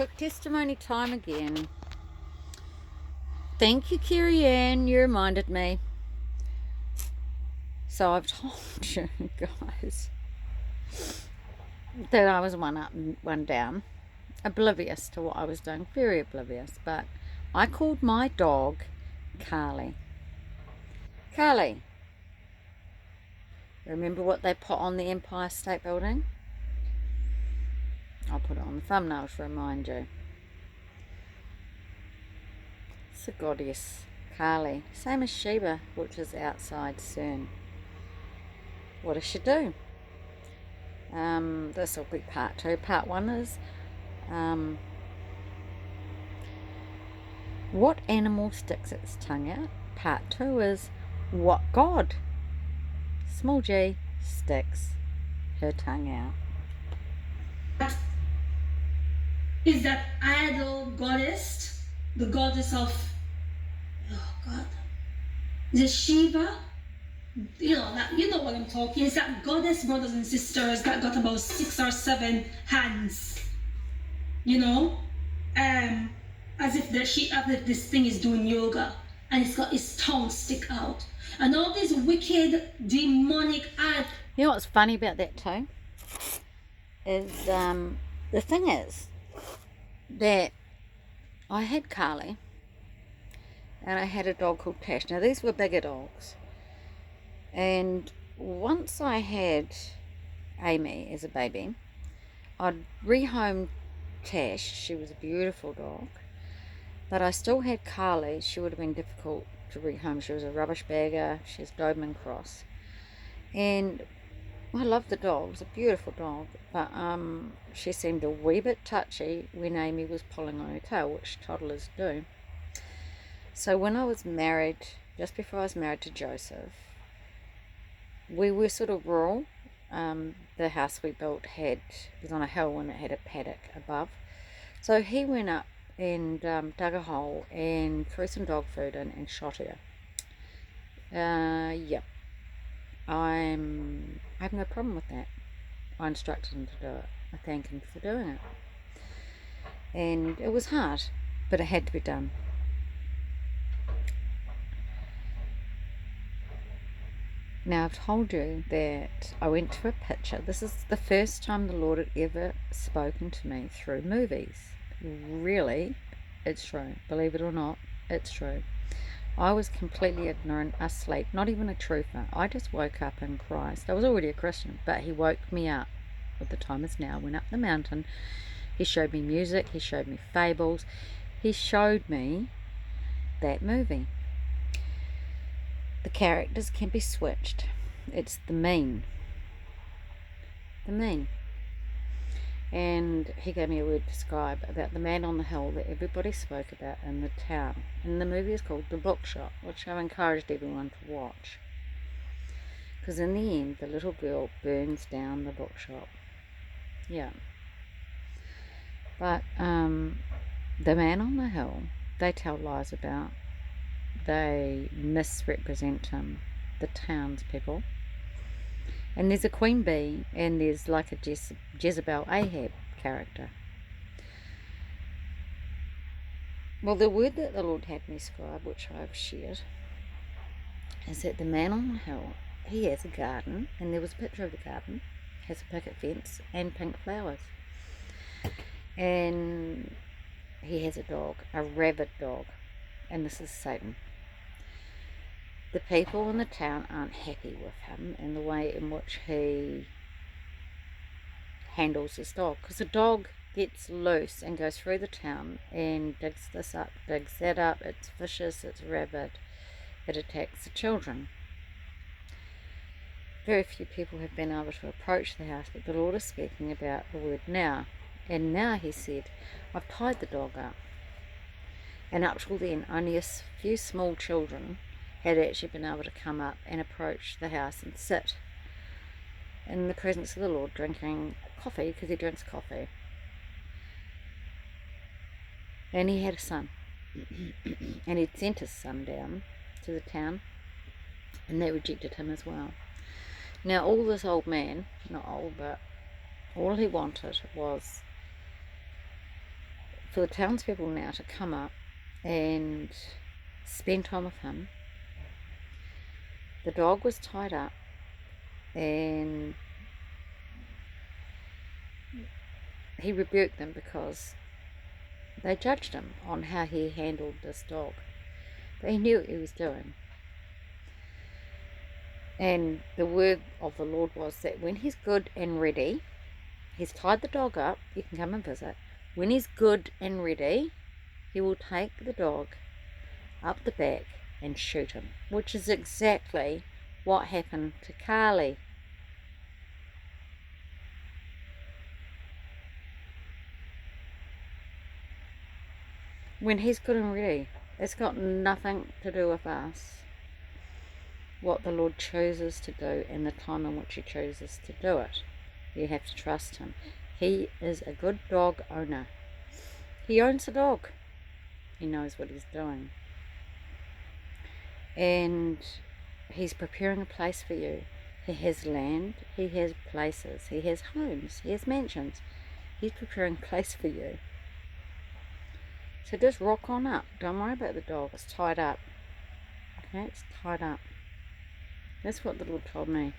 quick testimony time again. Thank you, Kerry, you reminded me. So I've told you guys that I was one up and one down, oblivious to what I was doing, very oblivious, but I called my dog Carly. Carly, remember what they put on the Empire State Building? I'll put it on the thumbnail to remind you. It's a goddess, Carly, same as Sheba, which is outside CERN. What does she do? This will be part 2. Part 1 is what animal sticks its tongue out. Part 2 is what god, small g, sticks her tongue out. Is that idol goddess, the goddess of, oh God, the Shiva? You know what I'm talking. It's that goddess brothers and sisters that got about 6 or 7 hands. You know, as if this thing is doing yoga, and it's got its tongue stick out, and all these wicked demonic art. You know what's funny about that too? Is the thing is that I had Carly and I had a dog called Tash. Now these were bigger dogs, and once I had Amy as a baby, I'd rehomed Tash. She was a beautiful dog, but I still had Carly. She would have been difficult to rehome. She was a rubbish bagger. She's Doberman Cross, and I loved the dog. It was a beautiful dog, but she seemed a wee bit touchy when Amy was pulling on her tail, which toddlers do. So when I was married, just before I was married to Joseph, we were sort of rural. The house we built was on a hill and it had a paddock above. So he went up and dug a hole and threw some dog food in and shot her. Yep. I have no problem with that. I instructed him to do it. I thank him for doing it. And it was hard, but it had to be done. Now I've told you that I went to a picture. This is the first time the Lord had ever spoken to me through movies. Really, it's true. Believe it or not, it's true. I was completely ignorant, asleep, not even a truther. I just woke up in Christ. I was already a Christian, but he woke me up. What the time is now. Went up the mountain. He showed me music. He showed me fables. He showed me that movie. The characters can be switched. It's the mean. And he gave me a word to describe about the man on the hill that everybody spoke about in the town. And the movie is called The Bookshop, which I've encouraged everyone to watch. Because in the end, the little girl burns down the bookshop. Yeah. But the man on the hill, they tell lies about. They misrepresent him, the townspeople. And there's a queen bee, and there's like a Jezebel Ahab character. Well, the word that the Lord had me scribe, which I've shared, is that the man on the hill, he has a garden, and there was a picture of the garden, has a picket fence and pink flowers. And he has a dog, a rabid dog, and this is Satan. The people in the town aren't happy with him and the way in which he handles his dog, because the dog gets loose and goes through the town and digs this up, digs that up. It's vicious, it's rabid, it attacks the children. Very few people have been able to approach the house, but the Lord is speaking about the word now. And now he said, I've tied the dog up. And up till then, only a few small children had actually been able to come up and approach the house and sit in the presence of the Lord drinking coffee, because he drinks coffee. And he had a son. And he'd sent his son down to the town, and they rejected him as well. Now all this old man, not old, but all he wanted was for the townspeople now to come up and spend time with him. The dog was tied up, and he rebuked them because they judged him on how he handled this dog. But he knew what he was doing. And the word of the Lord was that when he's good and ready, he's tied the dog up, you can come and visit. When he's good and ready, he will take the dog up the back and shoot him, which is exactly what happened to Carly. When he's good and ready, it's got nothing to do with us. What the Lord chooses to do and the time in which he chooses to do it. You have to trust him. He is a good dog owner. He owns a dog. He knows what he's doing. And he's preparing a place for you. He has land, he has places, he has homes, he has mansions. He's preparing a place for you. So just rock on up. Don't worry about the dog. It's tied up. Okay, it's tied up. That's what the Lord told me.